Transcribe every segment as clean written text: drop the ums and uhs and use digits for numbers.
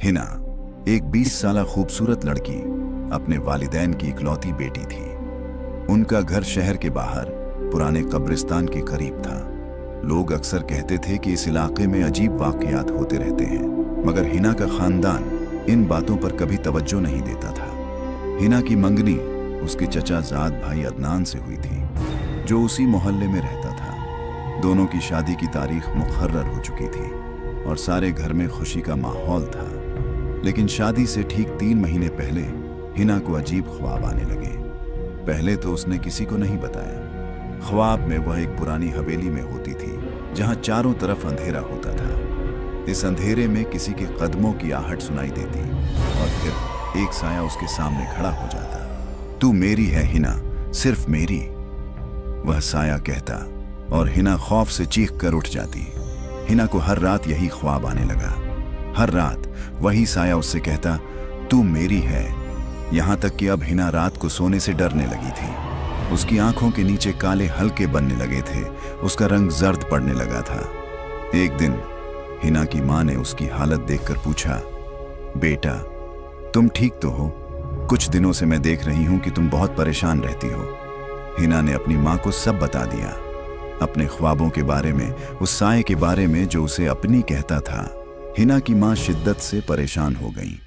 हिना एक 20 साला खूबसूरत लड़की, अपने वालिदैन की इकलौती बेटी थी। उनका घर शहर के बाहर पुराने कब्रिस्तान के करीब था। लोग अक्सर कहते थे कि इस इलाके में अजीब वाकयात होते रहते हैं, मगर हिना का खानदान इन बातों पर कभी तवज्जो नहीं देता था। हिना की मंगनी उसके चचा जाद भाई अदनान से हुई थी, जो उसी मोहल्ले में रहता था। दोनों की शादी की तारीख मुकर्रर हो चुकी थी और सारे घर में खुशी का माहौल था। लेकिन शादी से ठीक 3 महीने पहले हिना को अजीब ख्वाब आने लगे। पहले तो उसने किसी को नहीं बताया। ख्वाब में वह एक पुरानी हवेली में होती थी, जहां चारों तरफ अंधेरा होता था। इस अंधेरे में किसी के कदमों की आहट सुनाई देती और फिर एक साया उसके सामने खड़ा हो जाता। तू मेरी है हिना, सिर्फ मेरी, वह साया कहता, और हिना खौफ से चीख कर उठ जाती। हिना को हर रात यही ख्वाब आने लगा। हर रात वही साया उससे कहता, तू मेरी है। यहां तक कि अब हिना रात को सोने से डरने लगी थी। उसकी आंखों के नीचे काले हल्के बनने लगे थे, उसका रंग जर्द पड़ने लगा था। एक दिन हिना की मां ने उसकी हालत देखकर पूछा, बेटा तुम ठीक तो हो? कुछ दिनों से मैं देख रही हूं कि तुम बहुत परेशान रहती हो। हिना ने अपनी मां को सब बता दिया, अपने ख्वाबों के बारे में, उस साए के बारे में जो उसे अपनी कहता था। हिना की मां शिद्दत से परेशान हो गई।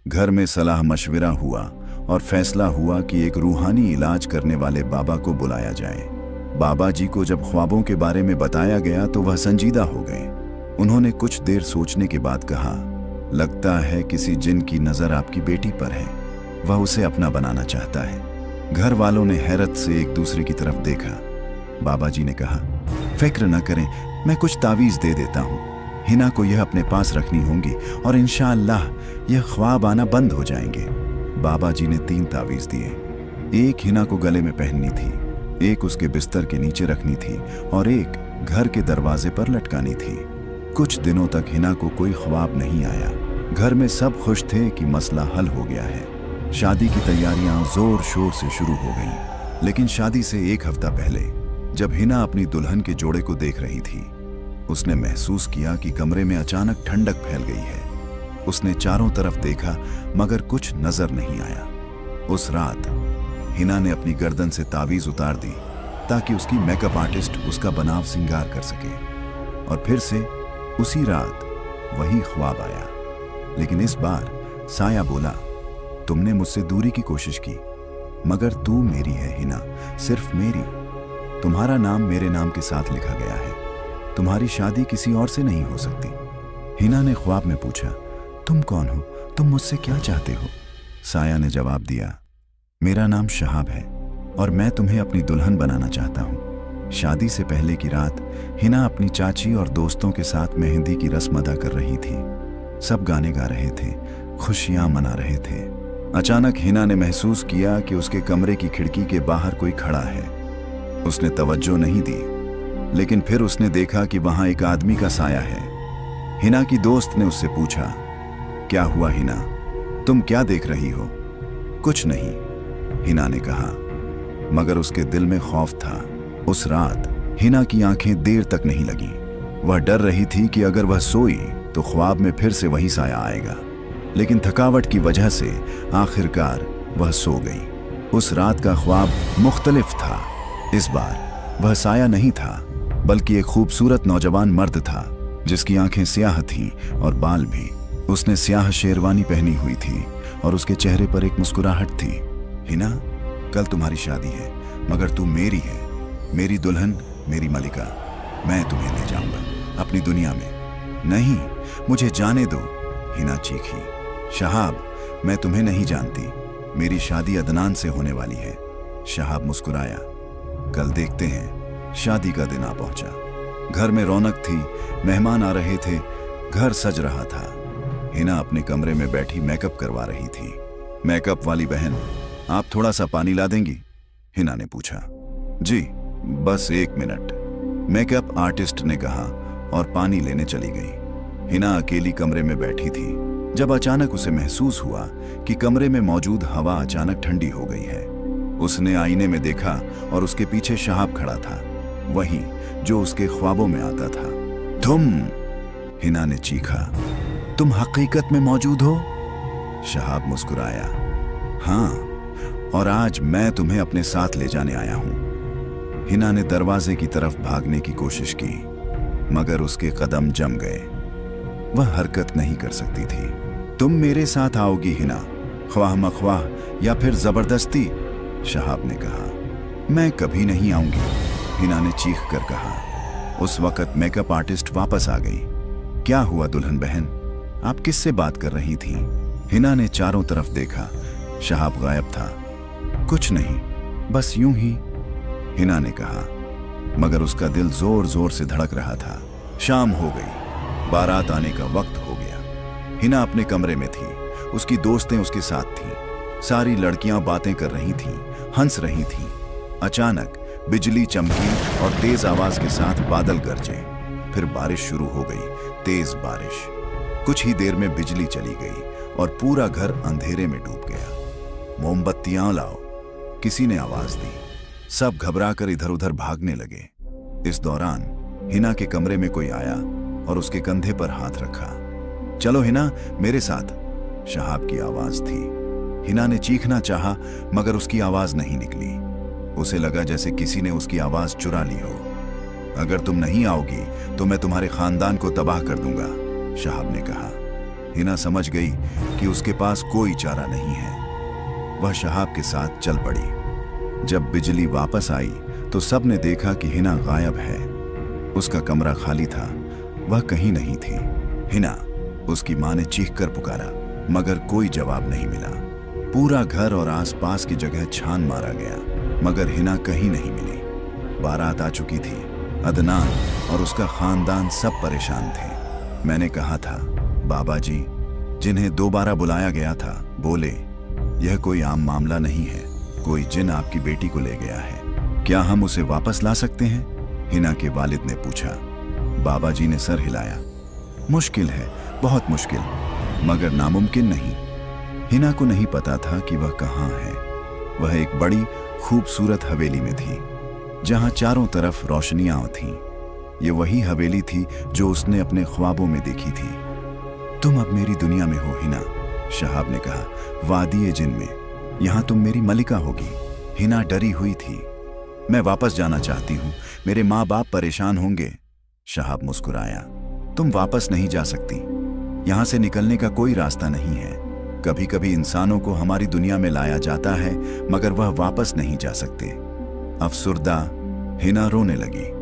घर में सलाह मशविरा हुआ और फैसला हुआ कि एक रूहानी इलाज करने वाले बाबा को बुलाया जाए। बाबा जी को जब ख्वाबों के बारे में बताया गया तो वह संजीदा हो गए। उन्होंने कुछ देर सोचने के बाद कहा, लगता है किसी जिन की नजर आपकी बेटी पर है, वह उसे अपना बनाना चाहता है। घर वालों ने हैरत से एक दूसरे की तरफ देखा। बाबा जी ने कहा, फिक्र न करें, मैं कुछ तावीज दे देता हूं। हिना को यह अपने पास रखनी होंगी और इंशाअल्लाह यह ख्वाब आना बंद हो जाएंगे। बाबा जी ने 3 तावीज दिए। एक हिना को गले में पहननी थी, एक उसके बिस्तर के नीचे रखनी थी और एक घर के दरवाजे पर लटकानी थी। कुछ दिनों तक हिना को कोई ख्वाब नहीं आया। घर में सब खुश थे कि मसला हल हो गया है। शादी की तैयारियां जोर शोर से शुरू हो गईं। लेकिन शादी से 1 हफ्ता पहले जब हिना अपनी दुल्हन के जोड़े को देख रही थी, उसने महसूस किया कि कमरे में अचानक ठंडक फैल गई है। उसने चारों तरफ देखा मगर कुछ नजर नहीं आया। उस रात हिना ने अपनी गर्दन से तावीज उतार दी ताकि उसकी मेकअप आर्टिस्ट उसका बनाव सिंगार कर सके। और फिर से उसी रात वही ख्वाब आया, लेकिन इस बार साया बोला, तुमने मुझसे दूरी की कोशिश की, मगर तू मेरी है हिना, सिर्फ मेरी। तुम्हारा नाम मेरे नाम के साथ लिखा गया है। तुम्हारी शादी किसी और से नहीं हो सकती। हिना ने ख्वाब में पूछा, तुम कौन हो? तुम मुझसे क्या चाहते हो? साया ने जवाब दिया, मेरा नाम शहाब है और मैं तुम्हें अपनी दुल्हन बनाना चाहता हूँ। शादी से पहले की रात हिना अपनी चाची और दोस्तों के साथ मेहंदी की रस्म अदा कर रही थी। सब गाने गा रहे थे, खुशियां मना रहे थे। अचानक हिना ने महसूस किया कि उसके कमरे की खिड़की के बाहर कोई खड़ा है। उसने तवज्जो नहीं दी, लेकिन फिर उसने देखा कि वहां एक आदमी का साया है। हिना की दोस्त ने उससे पूछा, क्या हुआ हिना, तुम क्या देख रही हो? कुछ नहीं, हिना ने कहा, मगर उसके दिल में खौफ था। उस रात हिना की आंखें देर तक नहीं लगीं। वह डर रही थी कि अगर वह सोई तो ख्वाब में फिर से वही साया आएगा। लेकिन थकावट की वजह से आखिरकार वह सो गई। उस रात का ख्वाब मुख्तलिफ था। इस बार वह साया नहीं था, बल्कि एक खूबसूरत नौजवान मर्द था जिसकी आंखें स्याह थीं और बाल भी। उसने स्याह शेरवानी पहनी हुई थी और उसके चेहरे पर एक मुस्कुराहट थी। हिना, कल तुम्हारी शादी है, मगर तू मेरी है, मेरी दुल्हन, मेरी मलिका। मैं तुम्हें ले जाऊंगा अपनी दुनिया में। नहीं, मुझे जाने दो, हिना चीखी। शहाब, मैं तुम्हें नहीं जानती, मेरी शादी अदनान से होने वाली है। शहाब मुस्कुराया। कल देखते हैं। शादी का दिन आ पहुंचा। घर में रौनक थी, मेहमान आ रहे थे, घर सज रहा था। हिना अपने कमरे में बैठी मेकअप करवा रही थी। मेकअप वाली बहन, आप थोड़ा सा पानी ला देंगी? हिना ने पूछा। जी, बस 1 मिनट, मेकअप आर्टिस्ट ने कहा और पानी लेने चली गई। हिना अकेली कमरे में बैठी थी जब अचानक उसे महसूस हुआ कि कमरे में मौजूद हवा अचानक ठंडी हो गई है। उसने आईने में देखा और उसके पीछे शहाब खड़ा था, वही जो उसके ख्वाबों में आता था। तुम, हिना ने चीखा। तुम हकीकत में मौजूद हो? शहाब मुस्कुराया। हाँ, और आज मैं तुम्हें अपने साथ ले जाने आया हूं। हिना ने दरवाजे की तरफ भागने की कोशिश की, मगर उसके कदम जम गए। वह हरकत नहीं कर सकती थी। तुम मेरे साथ आओगी हिना, ख्वाह मख्वाह या फिर जबरदस्ती? शहाब ने कहा। मैं कभी नहीं आऊंगी, हिना ने चीख कर कहा। उस वक्त मेकअप आर्टिस्ट वापस आ गई। क्या हुआ दुल्हन बहन, आप किससे बात कर रही थी? हिना ने चारों तरफ देखा। शहाब गायब था। कुछ नहीं, बस यूं ही, हिना ने कहा, मगर उसका दिल जोर जोर से धड़क रहा था। शाम हो गई, बारात आने का वक्त हो गया। हिना अपने कमरे में थी, उसकी दोस्तें उसके साथ थीं। सारी लड़कियां बातें कर रही थीं, हंस रही थीं। अचानक बिजली चमकी और तेज आवाज के साथ बादल गरजे। फिर बारिश शुरू हो गई, तेज बारिश। कुछ ही देर में बिजली चली गई और पूरा घर अंधेरे में डूब गया। मोमबत्तियां लाओ, किसी ने आवाज दी। सब घबराकर इधर उधर भागने लगे। इस दौरान हिना के कमरे में कोई आया और उसके कंधे पर हाथ रखा। चलो हिना, मेरे साथ, शहाब की आवाज थी। हिना ने चीखना चाहा, मगर उसकी आवाज नहीं निकली। उसे लगा जैसे किसी ने उसकी आवाज चुरा ली हो। अगर तुम नहीं आओगी तो मैं तुम्हारे खानदान को तबाह कर दूंगा, शहाब ने कहा। हिना समझ गई कि उसके पास कोई चारा नहीं है। वह शहाब के साथ चल पड़ी। जब बिजली वापस आई तो सबने देखा कि हिना गायब है। उसका कमरा खाली था, वह कहीं नहीं थी। हिना, उसकी मां ने चीखकर पुकारा, मगर कोई जवाब नहीं मिला। पूरा घर और आसपास की जगह छान मारा गया, मगर हिना कहीं नहीं मिली। बारात आ चुकी थी। अदनान और उसका खानदान सब परेशान थे। मैंने कहा था, बाबा जी, जिन्हें दोबारा बुलाया गया था, बोले, यह कोई आम मामला नहीं है। कोई जिन आपकी बेटी को ले गया है। क्या हम उसे वापस ला सकते हैं? हिना के वालिद ने पूछा। बाबा जी ने सर हिलाया। मुश्किल है, बहुत मुश्किल, मगर नामुमकिन नहीं। हिना को नहीं पता था कि वह कहाँ है। वह एक बड़ी खूबसूरत हवेली में थी, जहां चारों तरफ रोशनियां थीं। ये वही हवेली थी जो उसने अपने ख्वाबों में देखी थी। तुम अब मेरी दुनिया में हो हिना, शहाब ने कहा, वादी जिन में। यहां तुम मेरी मलिका होगी। हिना डरी हुई थी। मैं वापस जाना चाहती हूं, मेरे माँ बाप परेशान होंगे। शहाब मुस्कुराया। तुम वापस नहीं जा सकती। यहां से निकलने का कोई रास्ता नहीं है। कभी कभी इंसानों को हमारी दुनिया में लाया जाता है, मगर वह वापस नहीं जा सकते। अफसुर्दा हिना रोने लगी।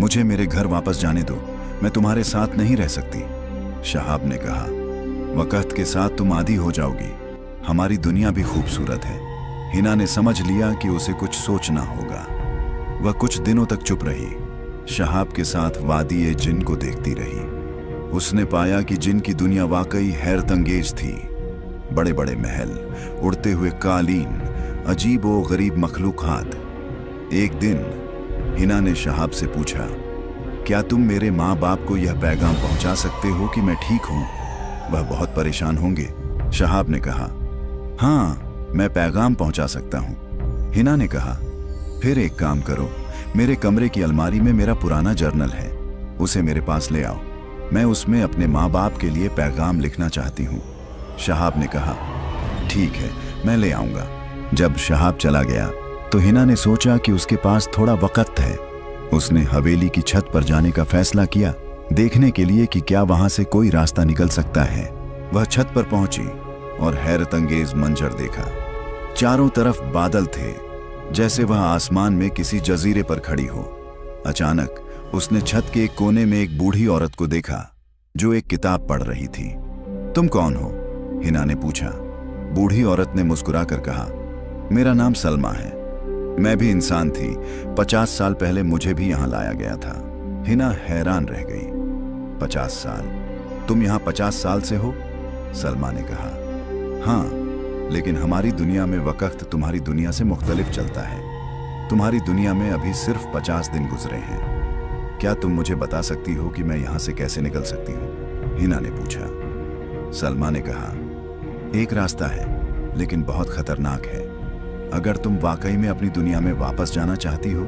मुझे मेरे घर वापस जाने दो, मैं तुम्हारे साथ नहीं रह सकती। शहाब ने कहा, वक्त के साथ तुम आदी हो जाओगी। हमारी दुनिया भी खूबसूरत है। हिना ने समझ लिया कि उसे कुछ सोचना होगा। वह कुछ दिनों तक चुप रही। शहाब के साथ वादी जिन को देखती रही। उसने पाया कि जिन की दुनिया वाकई हैरतंगेज थी। बड़े बड़े महल, उड़ते हुए कालीन, अजीब व गरीब मखलूकात। एक दिन हिना ने शहाब से पूछा, क्या तुम मेरे माँ बाप को यह पैगाम पहुंचा सकते हो कि मैं ठीक हूं? वह बहुत परेशान होंगे। शहाब ने कहा, हाँ, मैं पैगाम पहुंचा सकता हूं। हिना ने कहा, फिर एक काम करो, मेरे कमरे की अलमारी में मेरा पुराना जर्नल है, उसे मेरे पास ले आओ। मैं उसमें अपने माँ बाप के लिए पैगाम लिखना चाहती हूँ। शहाब ने कहा, ठीक है, मैं ले आऊंगा। जब शहाब चला गया तो हिना ने सोचा कि उसके पास थोड़ा वक्त है। उसने हवेली की छत पर जाने का फैसला किया, देखने के लिए कि क्या वहां से कोई रास्ता निकल सकता है। वह छत पर पहुंची और हैरतंगेज मंजर देखा। चारों तरफ बादल थे, जैसे वह आसमान में किसी जजीरे पर खड़ी हो। अचानक उसने छत के एक कोने में एक बूढ़ी औरत को देखा, जो एक किताब पढ़ रही थी। तुम कौन हो? हिना ने पूछा। बूढ़ी औरत ने मुस्कुराकर कहा, मेरा नाम सलमा है। मैं भी इंसान थी। 50 साल पहले मुझे भी यहां लाया गया था। हिना हैरान रह गई। 50 साल? तुम यहां 50 साल से हो? सलमा ने कहा, हाँ, लेकिन हमारी दुनिया में वक्त तुम्हारी दुनिया से मुख्तलिफ चलता है। तुम्हारी दुनिया में अभी सिर्फ 50 दिन गुजरे हैं। क्या तुम मुझे बता सकती हो कि मैं यहां से कैसे निकल सकती हूं? हिना ने पूछा। सलमा ने कहा, एक रास्ता है, लेकिन बहुत खतरनाक है। अगर तुम वाकई में अपनी दुनिया में वापस जाना चाहती हो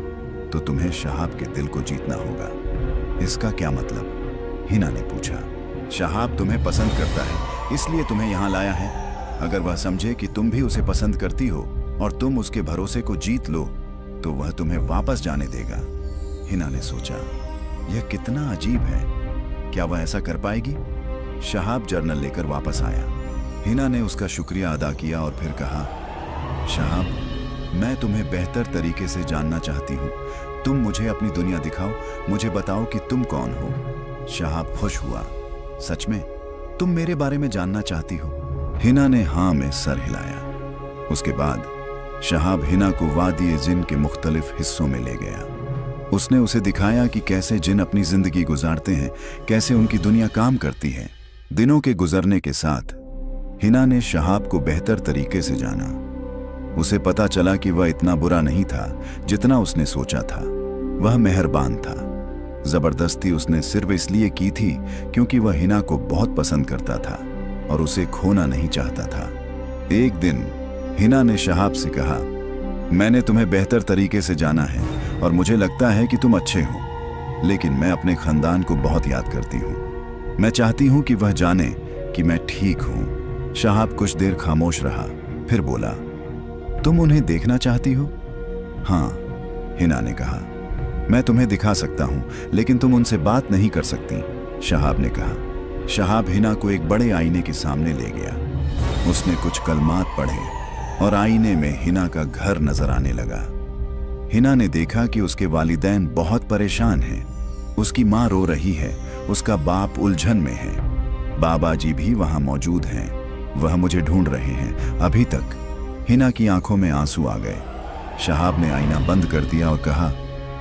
तो तुम्हें शहाब के दिल को जीतना होगा। इसका क्या मतलब? हिना ने पूछा। शहाब तुम्हें पसंद करता है, इसलिए तुम्हें यहाँ लाया है। अगर वह समझे कि तुम भी उसे पसंद करती हो और तुम उसके भरोसे को जीत लो तो वह तुम्हें वापस जाने देगा। हिना ने सोचा, यह कितना अजीब है, क्या वह ऐसा कर पाएगी? शहाब जर्नल लेकर वापस आया। हिना ने उसका शुक्रिया अदा किया और फिर कहा, शहाब, मैं तुम्हें बेहतर तरीके से जानना चाहती हूँ। तुम मुझे अपनी दुनिया दिखाओ, मुझे बताओ कि तुम कौन हो। शहाब खुश हुआ, सच में तुम मेरे बारे में जानना चाहती हो? हिना ने हाँ में सर हिलाया। उसके बाद शहाब हिना को वादी जिन के मुख्तलिफ हिस्सों में ले गया। उसने उसे दिखाया कि कैसे जिन अपनी जिंदगी गुजारते हैं, कैसे उनकी दुनिया काम करती है। दिनों के गुजरने के साथ हिना ने शहाब को बेहतर तरीके से जाना। उसे पता चला कि वह इतना बुरा नहीं था जितना उसने सोचा था। वह मेहरबान था। जबरदस्ती उसने सिर्फ इसलिए की थी क्योंकि वह हिना को बहुत पसंद करता था और उसे खोना नहीं चाहता था। एक दिन हिना ने शहाब से कहा, मैंने तुम्हें बेहतर तरीके से जाना है और मुझे लगता है कि तुम अच्छे हो, लेकिन मैं अपने खानदान को बहुत याद करती हूँ। मैं चाहती हूँ कि वह जाने कि मैं ठीक हूँ। शहाब कुछ देर खामोश रहा, फिर बोला, तुम उन्हें देखना चाहती हो? हाँ, हिना ने कहा, मैं तुम्हें दिखा सकता हूँ, लेकिन तुम उनसे बात नहीं कर सकती, शहाब ने कहा। शहाब हिना को एक बड़े आईने के सामने ले गया। उसने कुछ कलमात पढ़े और आईने में हिना का घर नजर आने लगा। हिना ने देखा कि उसके वालिदैन बहुत परेशान हैं। उसकी माँ रो रही है, उसका बाप उलझन में है, बाबा जी भी वहां मौजूद हैं। वह मुझे ढूंढ रहे हैं अभी तक। हिना की आंखों में आंसू आ गए। शहाब ने आईना बंद कर दिया और कहा,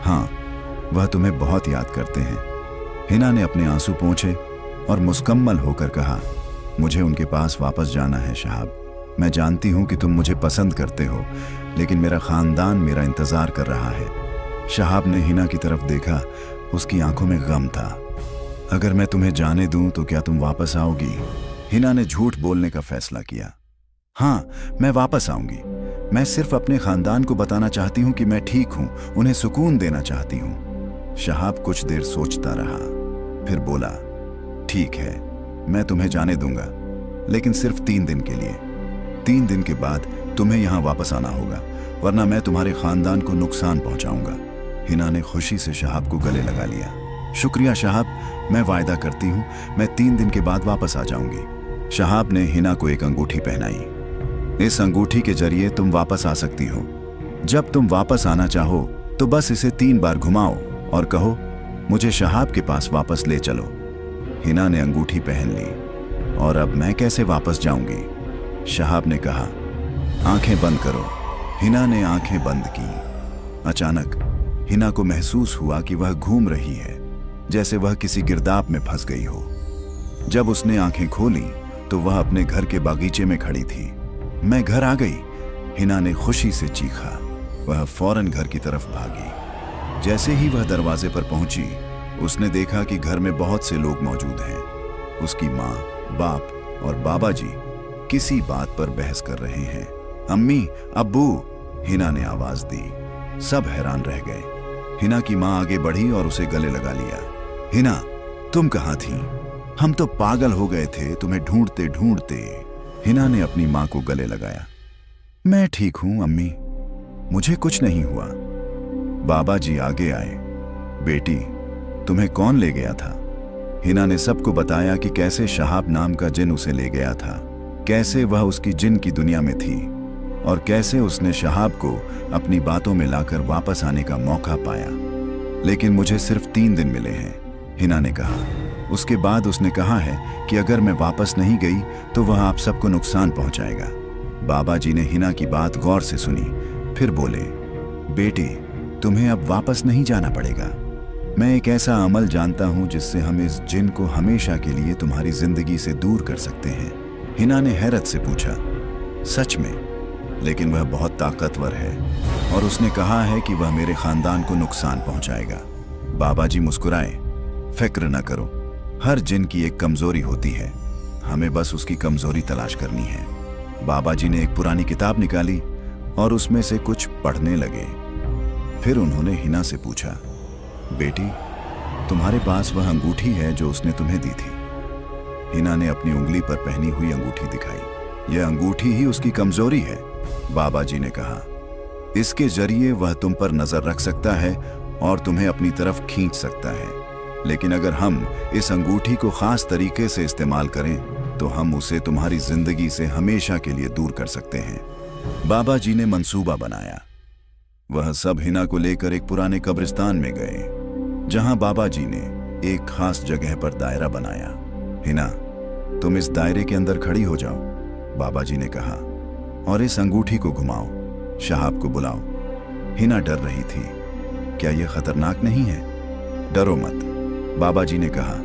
हाँ, वह तुम्हें बहुत याद करते हैं। हिना ने अपने आंसू पोंछे और मुस्कम्मल होकर कहा, मुझे उनके पास वापस जाना है शहाब। मैं जानती हूं कि तुम मुझे पसंद करते हो, लेकिन मेरा खानदान मेरा इंतजार कर रहा है। शहाब ने हिना की तरफ देखा, उसकी आंखों में गम था। अगर मैं तुम्हें जाने दूं तो क्या तुम वापस आओगी? हिना ने झूठ बोलने का फैसला किया। हाँ, मैं वापस आऊंगी। मैं सिर्फ अपने खानदान को बताना चाहती हूं कि मैं ठीक हूं, उन्हें सुकून देना चाहती हूं। शहाब कुछ देर सोचता रहा, फिर बोला, ठीक है, मैं तुम्हें जाने दूंगा, लेकिन सिर्फ 3 दिन के लिए। 3 दिन के बाद तुम्हें यहां वापस आना होगा, वरना मैं तुम्हारे खानदान को नुकसान पहुंचाऊंगा। हिना ने खुशी से शहाब को गले लगा लिया। शुक्रिया शहाब, मैं वायदा करती हूं मैं 3 दिन के बाद वापस आ जाऊंगी। शहाब ने हिना को एक अंगूठी पहनाई। इस अंगूठी के जरिए तुम वापस आ सकती हो। जब तुम वापस आना चाहो तो बस इसे 3 बार घुमाओ और कहो, मुझे शहाब के पास वापस ले चलो। हिना ने अंगूठी पहन ली। और अब मैं कैसे वापस जाऊंगी? शहाब ने कहा, आंखें बंद करो। हिना ने आंखें बंद की। अचानक हिना को महसूस हुआ कि वह घूम रही है, जैसे वह किसी गिरदाब में फंस गई हो। जब उसने आंखें खोली तो वह अपने घर के बागीचे में खड़ी थी। मैं घर आ गई, हिना ने खुशी से चीखा। वह फौरन घर की तरफ भागी। जैसे ही वह दरवाजे पर पहुंची, उसने देखा कि घर में बहुत से लोग मौजूद हैं। उसकी माँ, बाप और बाबा जी किसी बात पर बहस कर रहे हैं। अम्मी, अब्बू, हिना ने आवाज दी। सब हैरान रह गए। हिना की माँ आगे बढ़ी और उसे गले लगा लिया। हिना, तुम कहाँ थी? हम तो पागल हो गए थे तुम्हें ढूंढते ढूंढते। हिना ने अपनी माँ को गले लगाया। मैं ठीक हूं अम्मी, मुझे कुछ नहीं हुआ। बाबा जी आगे आए। बेटी, तुम्हें कौन ले गया था? हिना ने सबको बताया कि कैसे शहाब नाम का जिन उसे ले गया था, कैसे वह उसकी जिन की दुनिया में थी और कैसे उसने शहाब को अपनी बातों में लाकर वापस आने का मौका पाया। लेकिन मुझे सिर्फ 3 दिन मिले हैं, हिना ने कहा। उसके बाद उसने कहा है कि अगर मैं वापस नहीं गई तो वह आप सबको नुकसान पहुंचाएगा। बाबा जी ने हिना की बात गौर से सुनी, फिर बोले, बेटी, तुम्हें अब वापस नहीं जाना पड़ेगा। मैं एक ऐसा अमल जानता हूं जिससे हम इस जिन को हमेशा के लिए तुम्हारी जिंदगी से दूर कर सकते हैं। हिना ने हैरत से पूछा, सच में? लेकिन वह बहुत ताकतवर है और उसने कहा है कि वह मेरे खानदान को नुकसान पहुंचाएगा। बाबा जी मुस्कुराए। फिक्र न करो, हर जिन की एक कमजोरी होती है, हमें बस उसकी कमजोरी तलाश करनी है। बाबा जी ने एक पुरानी किताब निकाली और उसमें से कुछ पढ़ने लगे। फिर उन्होंने हिना से पूछा, बेटी, तुम्हारे पास वह अंगूठी है जो उसने तुम्हें दी थी? हिना ने अपनी उंगली पर पहनी हुई अंगूठी दिखाई। यह अंगूठी ही उसकी कमजोरी है, बाबा जी ने कहा। इसके जरिए वह तुम पर नजर रख सकता है और तुम्हें अपनी तरफ खींच सकता है। लेकिन अगर हम इस अंगूठी को खास तरीके से इस्तेमाल करें तो हम उसे तुम्हारी जिंदगी से हमेशा के लिए दूर कर सकते हैं। बाबा जी ने मंसूबा बनाया। वह सब हिना को लेकर एक पुराने कब्रिस्तान में गए, जहां बाबा जी ने एक खास जगह पर दायरा बनाया। हिना, तुम इस दायरे के अंदर खड़ी हो जाओ, बाबा जी ने कहा, और इस अंगूठी को घुमाओ। शहाब को बुलाओ। हिना डर रही थी। क्या यह खतरनाक नहीं है? डरो मत, बाबा जी ने कहा।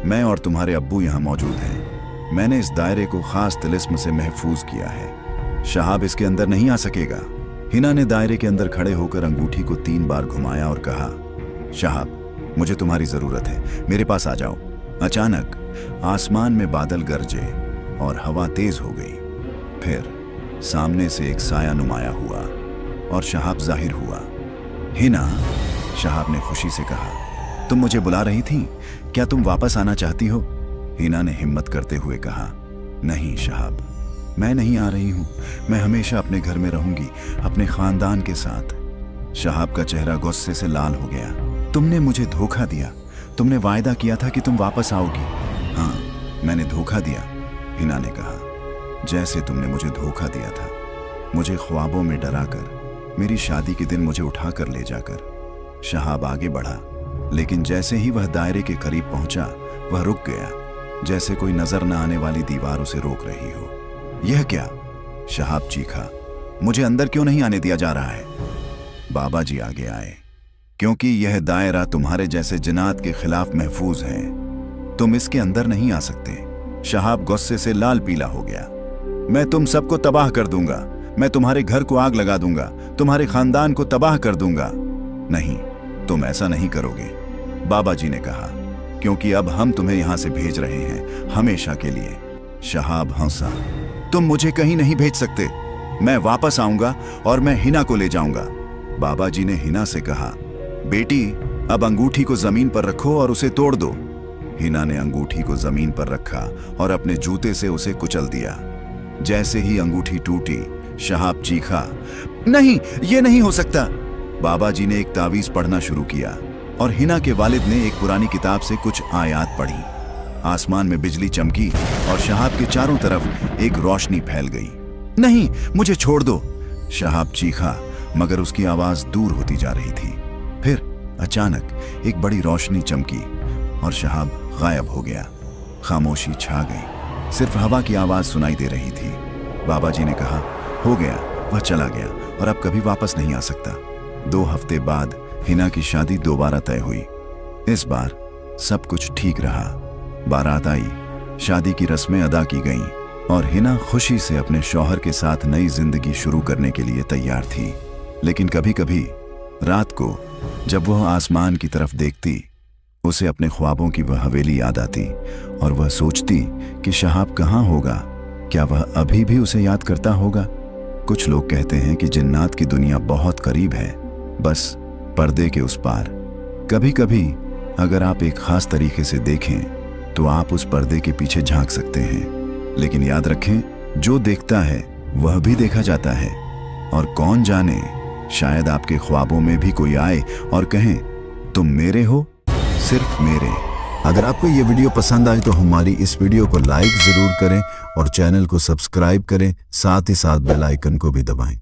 मैं और तुम्हारे अब्बू यहां मौजूद हैं। मैंने इस दायरे को खास तिलिस्म से महफूज किया है। शहाब इसके अंदर नहीं आ सकेगा। हिना ने दायरे के अंदर खड़े होकर अंगूठी को 3 बार घुमाया और कहा, शहाब, मुझे तुम्हारी जरूरत है, मेरे पास आ जाओ। अचानक आसमान में बादल गरजे और हवा तेज हो गई। फिर सामने से एक साया नुमाया हुआ और शहाब जाहिर हुआ। हिना, शहाब ने खुशी से कहा, तुम मुझे बुला रही थी? क्या तुम वापस आना चाहती हो? हिना ने हिम्मत करते हुए कहा, नहीं शहाब, मैं नहीं आ रही हूं। मैं हमेशा अपने घर में रहूंगी, अपने खानदान के साथ। शहाब का चेहरा गुस्से से लाल हो गया। तुमने मुझे धोखा दिया। तुमने वायदा किया था कि तुम वापस आओगी। हाँ, मैंने धोखा दिया, हिना ने कहा। जैसे तुमने मुझे धोखा दिया था, मुझे ख्वाबों में डराकर, मेरी शादी के दिन मुझे उठाकर ले जाकर। शहाब आगे बढ़ा, लेकिन जैसे ही वह दायरे के करीब पहुंचा, वह रुक गया, जैसे कोई नजर न आने वाली दीवार उसे रोक रही हो। यह क्या? शहाब चीखा, मुझे अंदर क्यों नहीं आने दिया जा रहा है? बाबा जी आगे आए। क्योंकि यह दायरा तुम्हारे जैसे जिन्नात के खिलाफ महफूज है, तुम इसके अंदर नहीं आ सकते। शहाब गुस्से से लाल पीला हो गया। मैं तुम सबको तबाह कर दूंगा। मैं तुम्हारे घर को आग लगा दूंगा, तुम्हारे खानदान को तबाह कर दूंगा। नहीं, तुम ऐसा नहीं करोगे, बाबा जी ने कहा, क्योंकि अब हम तुम्हें यहां से भेज रहे हैं, हमेशा के लिए। शहाब हंसा। तुम मुझे कहीं नहीं भेज सकते। मैं वापस आऊंगा और मैं हिना को ले जाऊंगा। बाबा जी ने हिना से कहा, बेटी, अब अंगूठी को जमीन पर रखो और उसे तोड़ दो। हिना ने अंगूठी को जमीन पर रखा और अपने जूते से उसे कुचल दिया। जैसे ही अंगूठी टूटी, शहाब चीखा, नहीं, ये नहीं हो सकता। बाबा जी ने एक तावीज पढ़ना शुरू किया और हिना के वालिद ने एक पुरानी किताब से कुछ आयात पढ़ी। आसमान में बिजली चमकी और शहाब के चारों तरफ एक रोशनी फैल गई। नहीं, मुझे छोड़ दो, शहाब चीखा, मगर उसकी आवाज दूर होती जा रही थी। फिर अचानक एक बड़ी रोशनी चमकी और शहाब गायब हो गया। खामोशी छा गई, सिर्फ हवा की आवाज सुनाई दे रही थी। बाबा जी ने कहा, हो गया, वह चला गया और अब कभी वापस नहीं आ सकता। 2 हफ्ते बाद हिना की शादी दोबारा तय हुई। इस बार सब कुछ ठीक रहा। बारात आई, शादी की रस्में अदा की गईं और हिना खुशी से अपने शौहर के साथ नई जिंदगी शुरू करने के लिए तैयार थी। लेकिन कभी कभी रात को जब वह आसमान की तरफ देखती, उसे अपने ख्वाबों की वह हवेली याद आती और वह सोचती कि शहाब कहाँ होगा। क्या वह अभी भी उसे याद करता होगा? कुछ लोग कहते हैं कि जिन्नात की दुनिया बहुत करीब है, बस पर्दे के उस पार। कभी कभी अगर आप एक खास तरीके से देखें तो आप उस पर्दे के पीछे झांक सकते हैं। लेकिन याद रखें, जो देखता है वह भी देखा जाता है। और कौन जाने, शायद आपके ख्वाबों में भी कोई आए और कहें, तुम मेरे हो, सिर्फ मेरे। अगर आपको ये वीडियो पसंद आए तो हमारी इस वीडियो को लाइक जरूर करें और चैनल को सब्सक्राइब करें, साथ ही साथ बेल आइकन को भी दबाएं।